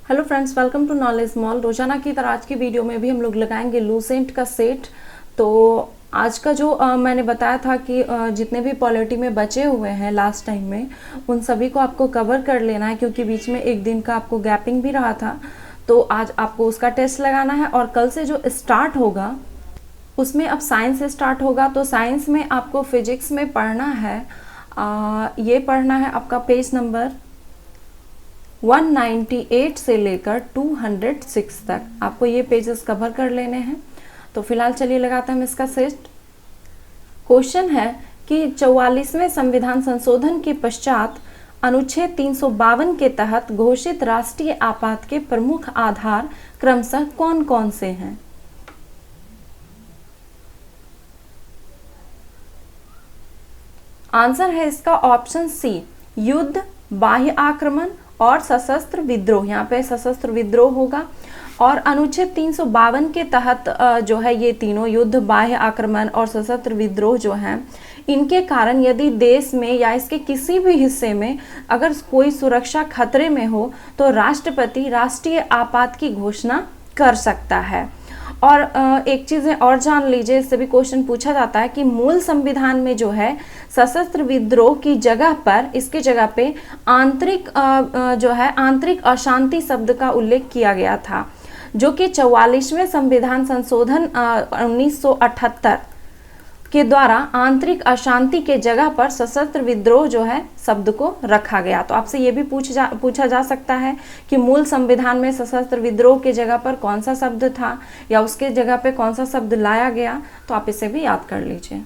Hello friends, welcome to Knowledge Mall. रोजाना की तरह आज की वीडियो में भी हम लोग लगाएंगे लूसेंट का सेट। तो आज का जो मैंने बताया था कि जितने भी पॉलिटी में बचे हुए हैं लास्ट टाइम में, उन सभी को आपको कवर कर लेना है, क्योंकि बीच में एक दिन का आपको गैपिंग भी रहा था। तो आज आपको उसका टेस्ट लगाना है और कल से जो स्टार्ट होगा उसमें अब साइंस से स्टार्ट होगा। तो साइंस में आपको फिजिक्स में पढ़ना है, ये पढ़ना है आपका पेज नंबर 198 से लेकर 206 तक आपको ये पेजेस कवर कर लेने हैं। तो फिलहाल चलिए लगाते हैं हम इसका सेट। क्वेश्चन है कि 44वें संविधान संशोधन के पश्चात अनुच्छेद 352 के तहत घोषित राष्ट्रीय आपात के प्रमुख आधार क्रमशः कौन कौन से हैं? आंसर है इसका ऑप्शन सी, युद्ध, बाह्य आक्रमण और सशस्त्र विद्रोह। यहाँ पे सशस्त्र विद्रोह होगा। और अनुच्छेद 352 के तहत जो है ये तीनों, युद्ध, बाह्य आक्रमण और सशस्त्र विद्रोह जो हैं, इनके कारण यदि देश में या इसके किसी भी हिस्से में अगर कोई सुरक्षा खतरे में हो तो राष्ट्रपति राष्ट्रीय आपात की घोषणा कर सकता है। और एक चीज़ और जान लीजिए, इससे भी क्वेश्चन पूछा जाता है कि मूल संविधान में जो है सशस्त्र विद्रोह की जगह पर, इसकी जगह पे आंतरिक जो है आंतरिक अशांति शब्द का उल्लेख किया गया था, जो कि 44वें संविधान संशोधन 1978 के द्वारा आंतरिक अशांति के जगह पर सशस्त्र विद्रोह जो है शब्द को रखा गया। तो आपसे ये भी पूछा जा सकता है कि मूल संविधान में सशस्त्र विद्रोह के जगह पर कौन सा शब्द था या उसके जगह पे कौन सा शब्द लाया गया। तो आप इसे भी याद कर लीजिए।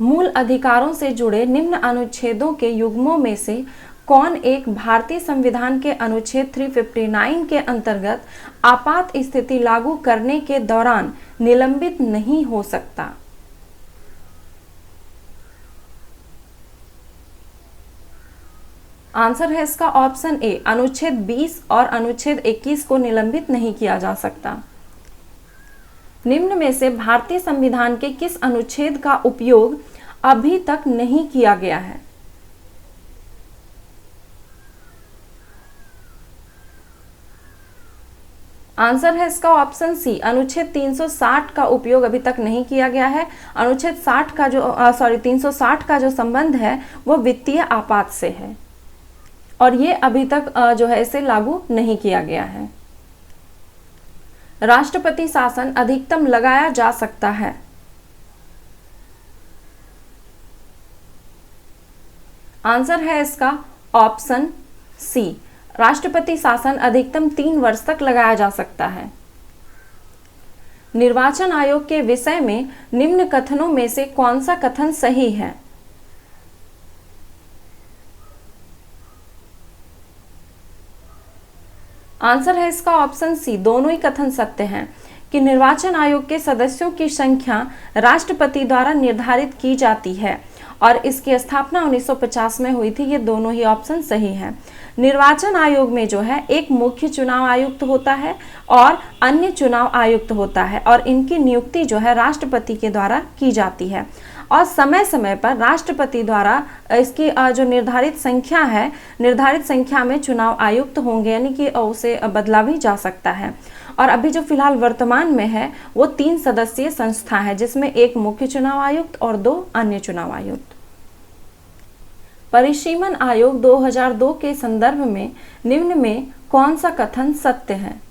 मूल अधिकारों से जुड़े निम्न अनुच्छेदों के युग्मों में से कौन एक भारतीय संविधान के अनुच्छेद 359 के अंतर्गत आपात स्थिति लागू करने के दौरान निलंबित नहीं हो सकता? आंसर है इसका ऑप्शन ए, अनुच्छेद 20 और अनुच्छेद 21 को निलंबित नहीं किया जा सकता। निम्न में से भारतीय संविधान के किस अनुच्छेद का उपयोग अभी तक नहीं किया गया है? आंसर है इसका ऑप्शन सी, अनुच्छेद 360 का उपयोग अभी तक नहीं किया गया है। अनुच्छेद 60 का जो 360 का जो संबंध है वो वित्तीय आपात से है और ये अभी तक जो है इसे लागू नहीं किया गया है। राष्ट्रपति शासन अधिकतम लगाया जा सकता है? आंसर है इसका ऑप्शन सी, राष्ट्रपति शासन अधिकतम 3 वर्ष तक लगाया जा सकता है। निर्वाचन आयोग के विषय में निम्न कथनों में से कौन सा कथन सही है? आंसर है इसका ऑप्शन सी, दोनों ही कथन सत्य हैं कि निर्वाचन आयोग के सदस्यों की संख्या राष्ट्रपति द्वारा निर्धारित की जाती है और इसकी स्थापना 1950 में हुई थी। ये दोनों ही ऑप्शन सही हैं। निर्वाचन आयोग में जो है एक मुख्य चुनाव आयुक्त होता है और अन्य चुनाव आयुक्त होता है और इनकी नियुक्ति जो है राष्ट्रपति के द्वारा की जाती है और समय समय पर राष्ट्रपति द्वारा इसकी जो निर्धारित संख्या है, निर्धारित संख्या में चुनाव आयुक्त होंगे, यानी कि उसे बदला भी जा सकता है। और अभी जो फिलहाल वर्तमान में है वो 3 सदस्यीय संस्था है, जिसमें एक मुख्य चुनाव आयुक्त और 2 अन्य चुनाव आयुक्त। परिसीमन आयोग 2002 के संदर्भ में निम्न में कौन सा कथन सत्य है?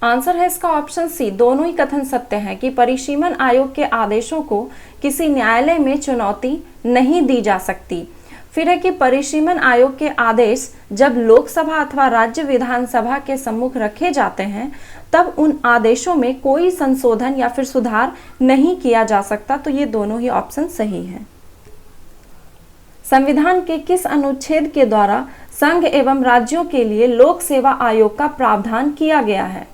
आंसर है इसका ऑप्शन सी, दोनों ही कथन सत्य हैं कि परिसीमन आयोग के आदेशों को किसी न्यायालय में चुनौती नहीं दी जा सकती। फिर है कि परिसीमन आयोग के आदेश जब लोकसभा अथवा राज्य विधानसभा के सम्मुख रखे जाते हैं तब उन आदेशों में कोई संशोधन या फिर सुधार नहीं किया जा सकता। तो ये दोनों ही ऑप्शन सही हैं। संविधान के किस अनुच्छेद के द्वारा संघ एवं राज्यों के लिए लोक सेवा आयोग का प्रावधान किया गया है?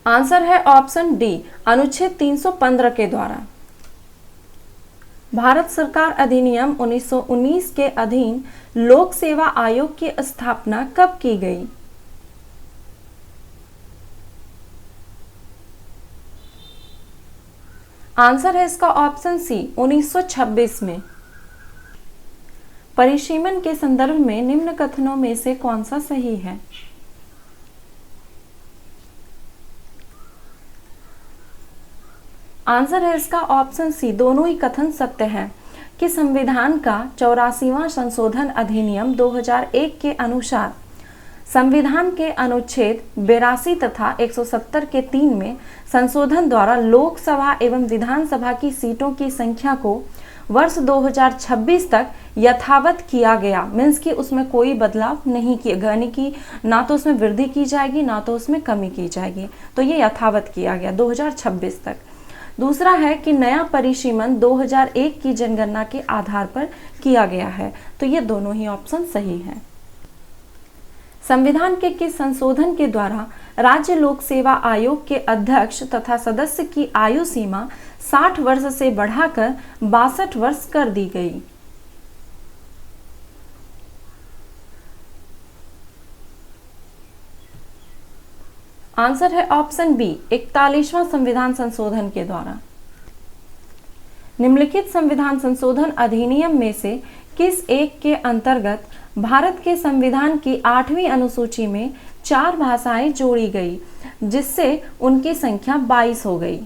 आंसर है ऑप्शन डी, अनुच्छेद 315 के द्वारा। भारत सरकार अधिनियम 1919 के अधीन लोक सेवा आयोग की स्थापना कब की गई? आंसर है इसका ऑप्शन सी 1926 में। परिसीमन के संदर्भ में निम्न कथनों में से कौन सा सही है? आंसर है इसका ऑप्शन सी, दोनों ही कथन सत्य हैं कि संविधान का 84वां संशोधन अधिनियम 2001 के अनुसार संविधान के अनुच्छेद 82 तथा 170 के 3 में संशोधन द्वारा लोकसभा एवं विधानसभा की सीटों की संख्या को वर्ष 2026 तक यथावत किया गया। मीन्स कि उसमें कोई बदलाव नहीं किया, यानी कि ना तो उसमें वृद्धि की जाएगी ना तो उसमें कमी की जाएगी, तो ये यथावत किया गया 2026 तक। दूसरा है कि नया परिसीमन 2001 की जनगणना के आधार पर किया गया है, तो ये दोनों ही ऑप्शन सही हैं। संविधान के किस संशोधन के द्वारा राज्य लोक सेवा आयोग के अध्यक्ष तथा सदस्य की आयु सीमा 60 वर्ष से बढ़ाकर 62 वर्ष कर दी गई? आंसर है ऑप्शन बी 41वां संविधान संशोधन के द्वारा। निम्नलिखित संविधान संशोधन अधिनियम में से किस एक के अंतर्गत भारत के संविधान की 8वीं अनुसूची में 4 भाषाएं जोड़ी गई, जिससे उनकी संख्या 22 हो गई?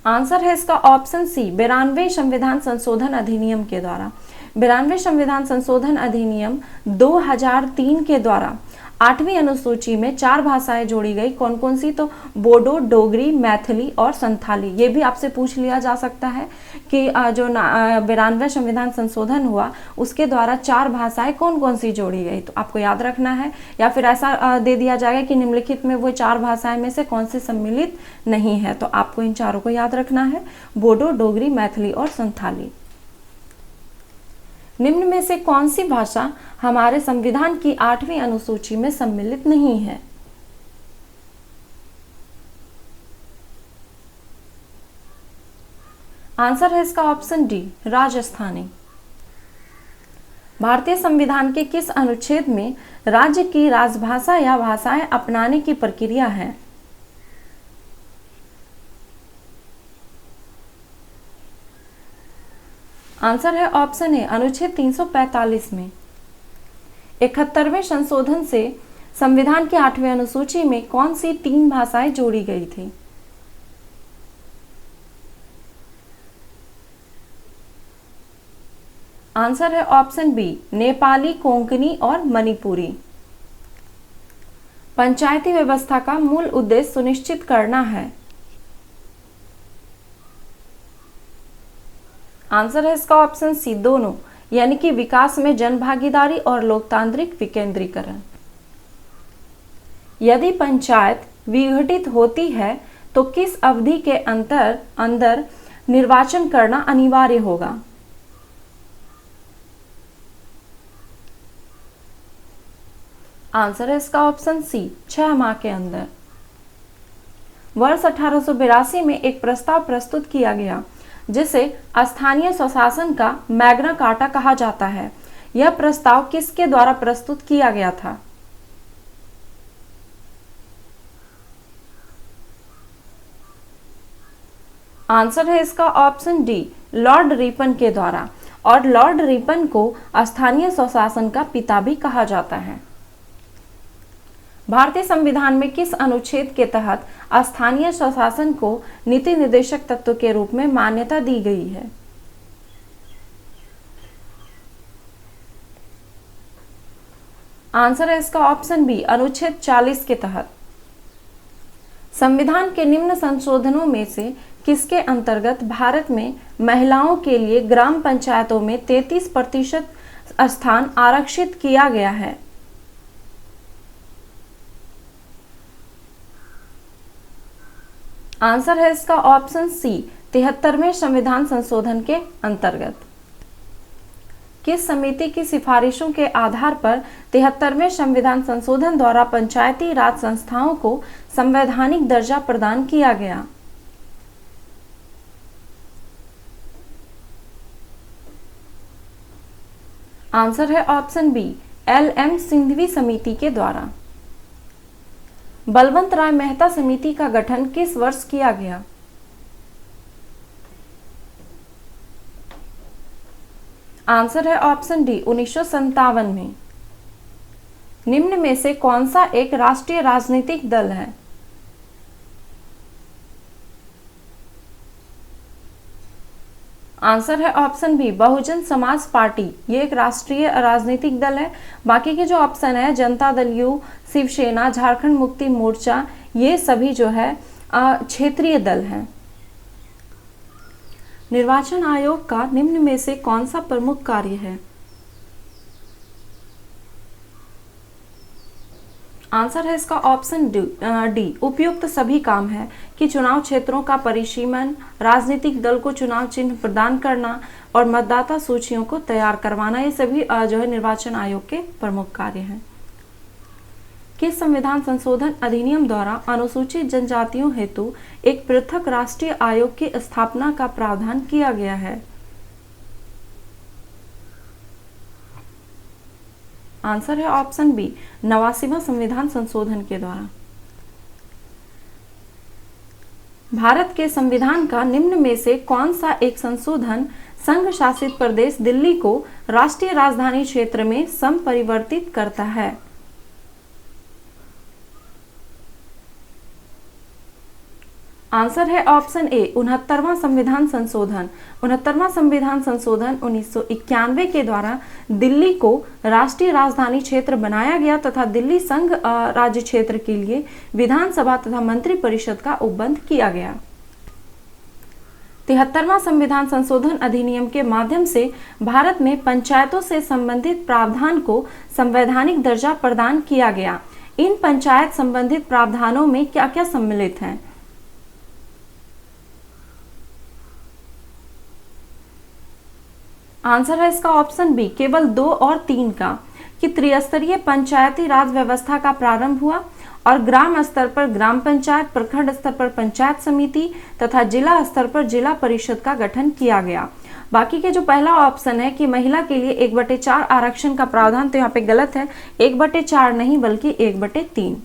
आंसर है इसका ऑप्शन सी 92 संविधान संशोधन अधिनियम के द्वारा। 92 संविधान संशोधन अधिनियम 2003 के द्वारा 8वीं अनुसूची में 4 भाषाएं जोड़ी गई। कौन कौन सी? तो बोडो, डोगरी, मैथिली और संथाली। ये भी आपसे पूछ लिया जा सकता है कि जो 92 संविधान संशोधन हुआ उसके द्वारा 4 भाषाएं कौन कौन सी जोड़ी गई, तो आपको याद रखना है। या फिर ऐसा दे दिया जाएगा कि निम्नलिखित में वो 4 भाषाएं में से कौन सी सम्मिलित नहीं है, तो आपको इन चारों को याद रखना है, बोडो, डोगरी, मैथिली और संथाली। निम्न में से कौन सी भाषा हमारे संविधान की 8वीं अनुसूची में सम्मिलित नहीं है? आंसर है इसका ऑप्शन डी राजस्थानी। भारतीय संविधान के किस अनुच्छेद में राज्य की राजभाषा या भाषाएं अपनाने की प्रक्रिया है? आंसर है ऑप्शन ए अनुच्छेद 345 में। 71वें संशोधन से संविधान की 8वीं अनुसूची में कौन सी 3 भाषाएं जोड़ी गई थी? आंसर है ऑप्शन बी नेपाली, कोंकणी और मणिपुरी। पंचायती व्यवस्था का मूल उद्देश्य सुनिश्चित करना है। आंसर है इसका ऑप्शन सी दोनों, यानी कि विकास में जनभागीदारी और लोकतांत्रिक विकेंद्रीकरण। यदि पंचायत विघटित होती है तो किस अवधि के अंदर निर्वाचन करना अनिवार्य होगा? आंसर है इसका ऑप्शन सी 6 माह के अंदर। वर्ष 1882 में एक प्रस्ताव प्रस्तुत किया गया जिसे स्थानीय स्वशासन का मैग्ना कार्टा कहा जाता है। यह प्रस्ताव किसके द्वारा प्रस्तुत किया गया था? आंसर है इसका ऑप्शन डी लॉर्ड रिपन के द्वारा, और लॉर्ड रिपन को स्थानीय स्वशासन का पिता भी कहा जाता है। भारतीय संविधान में किस अनुच्छेद के तहत स्थानीय स्वशासन को नीति निर्देशक तत्व के रूप में मान्यता दी गई है? आंसर है इसका ऑप्शन बी अनुच्छेद 40 के तहत। संविधान के निम्न संशोधनों में से किसके अंतर्गत भारत में महिलाओं के लिए ग्राम पंचायतों में 33% स्थान आरक्षित किया गया है? आंसर है इसका ऑप्शन सी 73वें संविधान संशोधन के अंतर्गत। किस समिति की सिफारिशों के आधार पर 73वें संविधान संशोधन द्वारा पंचायती राज संस्थाओं को संवैधानिक दर्जा प्रदान किया गया? आंसर है ऑप्शन बी LM सिंघवी समिति के द्वारा। बलवंत राय मेहता समिति का गठन किस वर्ष किया गया? आंसर है ऑप्शन डी 1957 में। निम्न में से कौन सा एक राष्ट्रीय राजनीतिक दल है? आंसर है option B Bahujan Samaj party. ये एक राष्ट्रीय राजनीतिक दल है। बाकी के जो ऑप्शन है जनता दल यू, शिवसेना, झारखंड मुक्ति मोर्चा, ये सभी जो है क्षेत्रीय दल हैं। निर्वाचन आयोग का निम्न में से कौन सा प्रमुख कार्य है? आंसर है इसका ऑप्शन डी उपयुक्त सभी काम है कि चुनाव क्षेत्रों का परिसीमन, राजनीतिक दल को चुनाव चिन्ह प्रदान करना और मतदाता सूचियों को तैयार करवाना, ये सभी जो है निर्वाचन आयोग के प्रमुख कार्य हैं। किस संविधान संशोधन अधिनियम द्वारा अनुसूचित जनजातियों हेतु एक पृथक राष्ट्रीय आयोग की स्थापना का प्रावधान किया गया है? आंसर है ऑप्शन बी 89वां संविधान संशोधन के द्वारा। भारत के संविधान का निम्न में से कौन सा एक संशोधन संघ शासित प्रदेश दिल्ली को राष्ट्रीय राजधानी क्षेत्र में संपरिवर्तित करता है? आंसर है ऑप्शन ए 69वां संविधान संशोधन। 69वां संविधान संशोधन 1991 के द्वारा दिल्ली को राष्ट्रीय राजधानी क्षेत्र बनाया गया तथा दिल्ली संघ राज्य क्षेत्र के लिए विधानसभा तथा मंत्री परिषद का उपबंध किया गया। 73वां संविधान संशोधन अधिनियम के माध्यम से भारत में पंचायतों से संबंधित प्रावधान को संवैधानिक दर्जा प्रदान किया गया। इन पंचायत संबंधित प्रावधानों में क्या क्या सम्मिलित है? आंसर है इसका ऑप्शन बी केवल 2 और 3 का, कि त्रिस्तरीय पंचायती राज व्यवस्था का प्रारंभ हुआ और ग्राम स्तर पर ग्राम पंचायत, प्रखंड स्तर पर पंचायत समिति तथा जिला स्तर पर जिला परिषद का गठन किया गया। बाकी के जो पहला ऑप्शन है कि महिला के लिए 1/4 आरक्षण का प्रावधान, तो यहाँ पे गलत है, 1/4 नहीं बल्कि 1/3।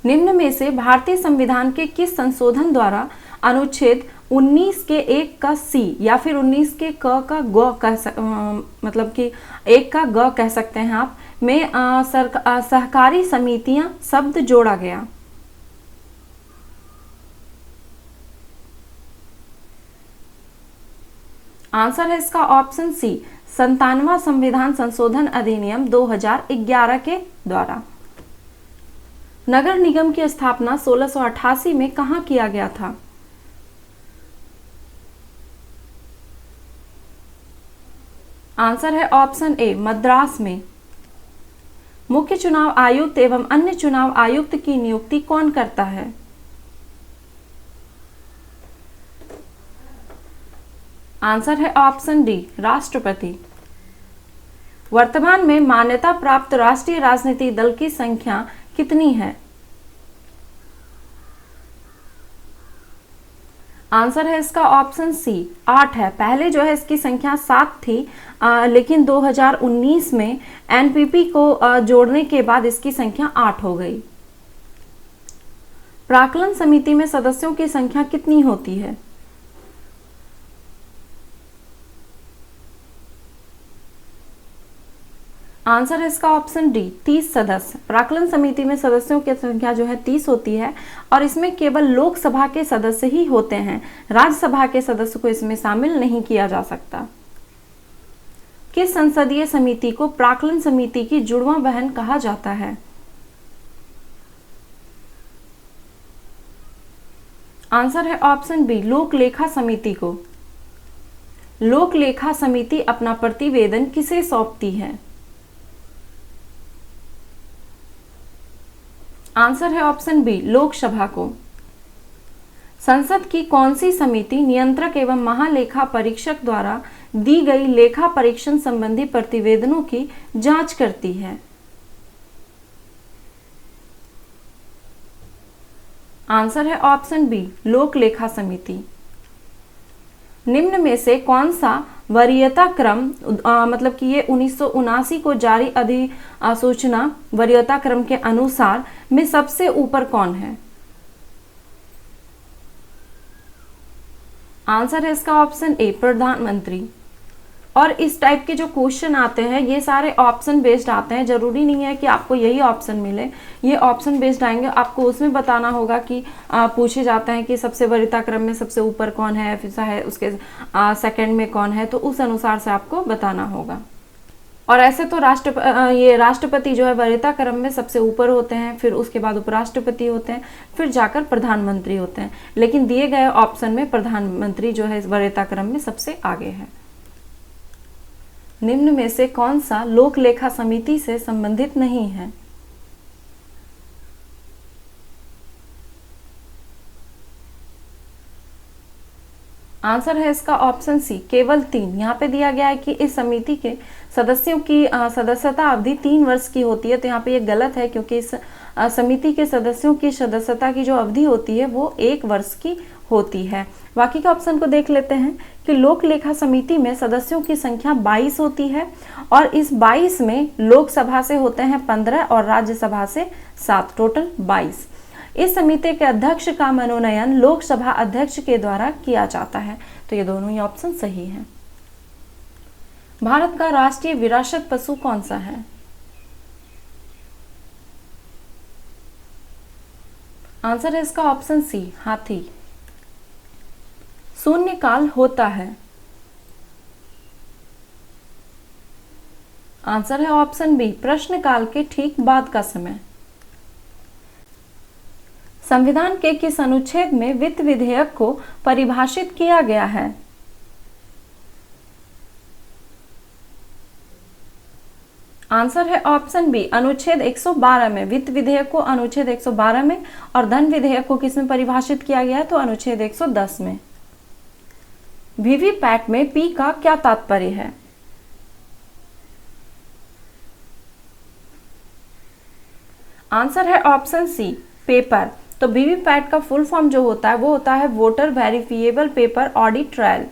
निम्न में से भारतीय संविधान के किस संशोधन द्वारा अनुच्छेद 19 के 1 का सी या फिर 19 के क का ग मतलब कि 1 का ग कह सकते हैं आप में सहकारी समितियां शब्द जोड़ा गया? आंसर है इसका ऑप्शन सी 97वां संविधान संशोधन अधिनियम 2011 के द्वारा। नगर निगम की स्थापना 1688 में कहां किया गया था? आंसर है ऑप्शन ए मद्रास में। मुख्य चुनाव आयुक्त एवं अन्य चुनाव आयुक्त की नियुक्ति कौन करता है? आंसर है ऑप्शन डी राष्ट्रपति। वर्तमान में मान्यता प्राप्त राष्ट्रीय राजनीतिक दल की संख्या कितनी है? आंसर है इसका ऑप्शन सी 8 है। पहले जो है इसकी संख्या 7 थी, लेकिन 2019 में एनपीपी को जोड़ने के बाद इसकी संख्या 8 हो गई। प्राक्कलन समिति में सदस्यों की संख्या कितनी होती है? आंसर है इसका ऑप्शन डी 30 सदस्य। प्राक्कलन समिति में सदस्यों की संख्या जो है 30 होती है और इसमें केवल लोकसभा के सदस्य ही होते हैं, राज्यसभा के सदस्य को इसमें शामिल नहीं किया जा सकता। किस संसदीय समिति को प्राक्कलन समिति की जुड़वां बहन कहा जाता है? आंसर है ऑप्शन बी लोक लेखा समिति को। लोक लेखा समिति अपना प्रतिवेदन किसे सौंपती है? आंसर है ऑप्शन बी लोकसभा को। संसद की कौन सी समिति नियंत्रक एवं महालेखा परीक्षक द्वारा दी गई लेखा परीक्षण संबंधी प्रतिवेदनों की जांच करती है? आंसर है ऑप्शन बी लोक लेखा समिति। निम्न में से कौन सा वरीयता क्रम मतलब कि ये 1979 को जारी अधिसूचना वरीयता क्रम के अनुसार में सबसे ऊपर कौन है? आंसर है इसका ऑप्शन ए, प्रधानमंत्री। और इस टाइप के जो क्वेश्चन आते हैं ये सारे ऑप्शन बेस्ड आते हैं, जरूरी नहीं है कि आपको यही ऑप्शन मिले, ये ऑप्शन बेस्ड आएंगे। आपको उसमें बताना होगा कि पूछे जाते हैं कि सबसे वरीयता क्रम में सबसे ऊपर कौन है, फिर है उसके सेकंड में कौन है, तो उस अनुसार से आपको बताना होगा। और ऐसे तो राष्ट्रपति जो है वरीयता क्रम में सबसे ऊपर होते हैं, फिर उसके बाद उपराष्ट्रपति होते हैं, फिर जाकर प्रधानमंत्री होते हैं, लेकिन दिए गए ऑप्शन में प्रधानमंत्री जो है वरीयता क्रम में सबसे आगे है। निम्न में से कौन सा लोक लेखा समिति से संबंधित नहीं है? आंसर है इसका ऑप्शन सी, केवल 3। यहाँ पे दिया गया है कि इस समिति के सदस्यों की सदस्यता अवधि 3 वर्ष की होती है, तो यहाँ पे ये गलत है, क्योंकि इस समिति के सदस्यों की सदस्यता की जो अवधि होती है वो 1 वर्ष की होती है। बाकी के ऑप्शन को देख लेते हैं कि लोक लेखा समिति में सदस्यों की संख्या 22 होती है, और इस 22 में लोकसभा से होते हैं 15 और राज्यसभा से 7, टोटल 22। इस समिति के अध्यक्ष का मनोनयन लोकसभा अध्यक्ष के द्वारा किया जाता है, तो ये दोनों ही ऑप्शन सही है। भारत का राष्ट्रीय विरासत पशु कौन सा है? आंसर है इसका ऑप्शन सी, हाथी। शून्य काल होता है? आंसर है ऑप्शन बी, प्रश्न काल के ठीक बाद का समय। संविधान के किस अनुच्छेद में वित्त विधेयक को परिभाषित किया गया है? आंसर है ऑप्शन बी, अनुच्छेद 112 में। वित्त विधेयक को अनुच्छेद 112 में, और धन विधेयक को किस में परिभाषित किया गया है? तो अनुच्छेद 110 में। वीवीपैट में पी का क्या तात्पर्य है? आंसर है ऑप्शन सी, पेपर। तो वीवीपैट का फुल फॉर्म जो होता है वो होता है voter verifiable paper audit trial.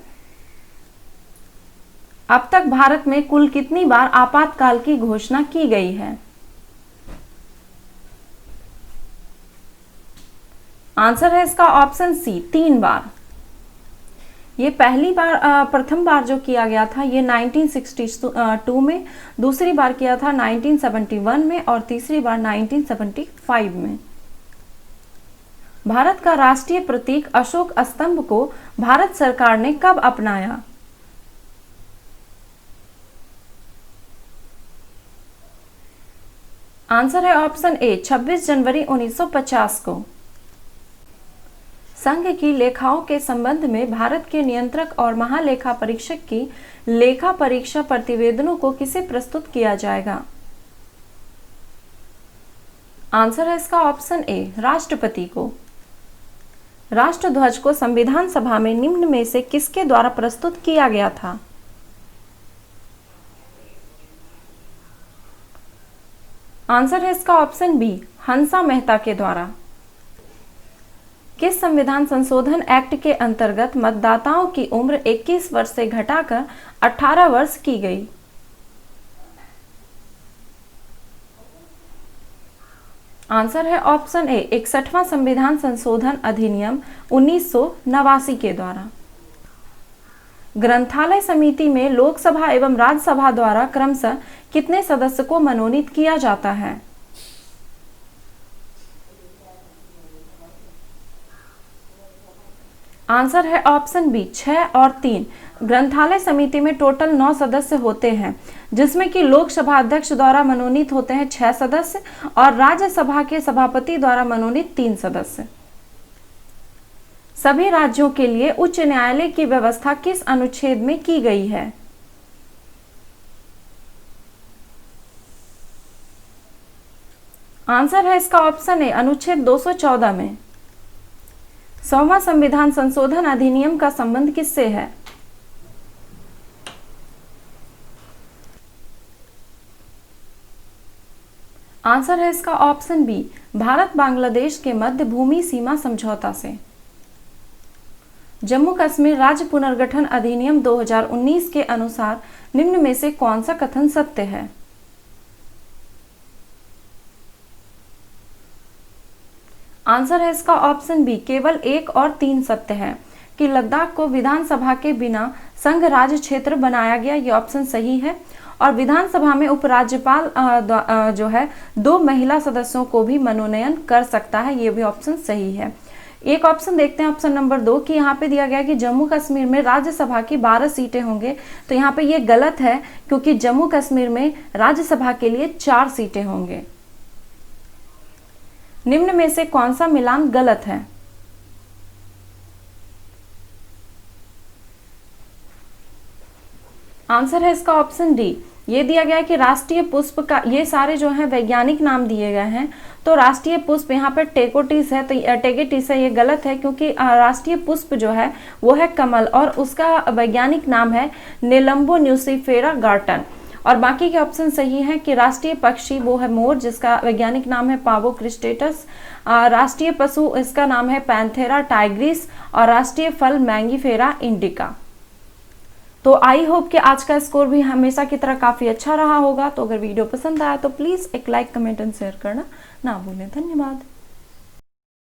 अब तक भारत में कुल कितनी बार आपातकाल की घोषणा की गई है? आंसर है इसका ऑप्शन सी, 3 बार। ये पहली बार प्रथम बार जो किया गया था ये 1962 में, दूसरी बार किया था 1971 में, और तीसरी बार 1975 में। भारत का राष्ट्रीय प्रतीक अशोक स्तंभ को भारत सरकार ने कब अपनाया? आंसर है ऑप्शन ए, 26 जनवरी 1950 को। संघ की लेखाओं के संबंध में भारत के नियंत्रक और महालेखा परीक्षक की लेखा परीक्षा प्रतिवेदनों को किसे प्रस्तुत किया जाएगा? आंसर है इसका ऑप्शन ए, राष्ट्रपति को। राष्ट्रध्वज को संविधान सभा में निम्न में से किसके द्वारा प्रस्तुत किया गया था? आंसर है इसका ऑप्शन बी, हंसा मेहता के द्वारा। किस संविधान संशोधन एक्ट के अंतर्गत मतदाताओं की उम्र 21 वर्ष से घटाकर 18 वर्ष की गई? आंसर है ऑप्शन ए, 61वां संविधान संशोधन अधिनियम 1989 के द्वारा। ग्रंथालय समिति में लोकसभा एवं राज्यसभा द्वारा क्रमशः कितने सदस्य को मनोनीत किया जाता है? आंसर है ऑप्शन बी, 6 और 3। ग्रंथालय समिति में टोटल 9 सदस्य होते हैं, जिसमें कि लोकसभा अध्यक्ष द्वारा मनोनीत होते हैं 6 सदस्य और राज्यसभा के सभापति द्वारा मनोनीत 3 सदस्य। सभी राज्यों के लिए उच्च न्यायालय की व्यवस्था किस अनुच्छेद में की गई है? आंसर है इसका ऑप्शन ए, अनुच्छेद 214 में। 100वां संविधान संशोधन अधिनियम का संबंध किससे है? आंसर है इसका ऑप्शन बी, भारत बांग्लादेश के मध्य भूमि सीमा समझौता से। जम्मू कश्मीर राज्य पुनर्गठन अधिनियम 2019 के अनुसार निम्न में से कौन सा कथन सत्य है? आंसर है इसका ऑप्शन बी, केवल 1 और 3 सत्य है कि लद्दाख को विधानसभा के बिना संघ राज्य क्षेत्र बनाया गया, ये ऑप्शन सही है। और विधानसभा में उपराज्यपाल जो है 2 महिला सदस्यों को भी मनोनयन कर सकता है, ये भी ऑप्शन सही है। एक ऑप्शन देखते हैं, ऑप्शन नंबर 2 कि यहाँ पे दिया गया है कि जम्मू कश्मीर में राज्यसभा की 12 सीटें होंगे, तो यहाँ पे ये गलत है क्योंकि जम्मू कश्मीर में राज्यसभा के लिए 4 सीटें होंगे। निम्न में से कौन सा मिलान गलत है? आंसर है इसका ऑप्शन डी। ये दिया गया है कि राष्ट्रीय पुष्प का, ये सारे जो है वैज्ञानिक नाम दिए गए हैं, तो राष्ट्रीय पुष्प यहाँ पर टेकोटिस है, तो टेगेटिस है, ये गलत है क्योंकि राष्ट्रीय पुष्प जो है वो है कमल और उसका वैज्ञानिक नाम है नेलम्बो न्यूसिफेरा गार्टन। और बाकी के ऑप्शन सही है कि राष्ट्रीय पक्षी वो है मोर, जिसका वैज्ञानिक नाम है पावो क्रिस्टेटस। राष्ट्रीय पशु इसका नाम है पैंथेरा टाइग्रिस और राष्ट्रीय फल मैंगीफेरा इंडिका। तो आई होप कि आज का स्कोर भी हमेशा की तरह काफ़ी अच्छा रहा होगा। तो अगर वीडियो पसंद आया तो प्लीज़ एक लाइक, कमेंट एंड शेयर करना ना भूलें। धन्यवाद।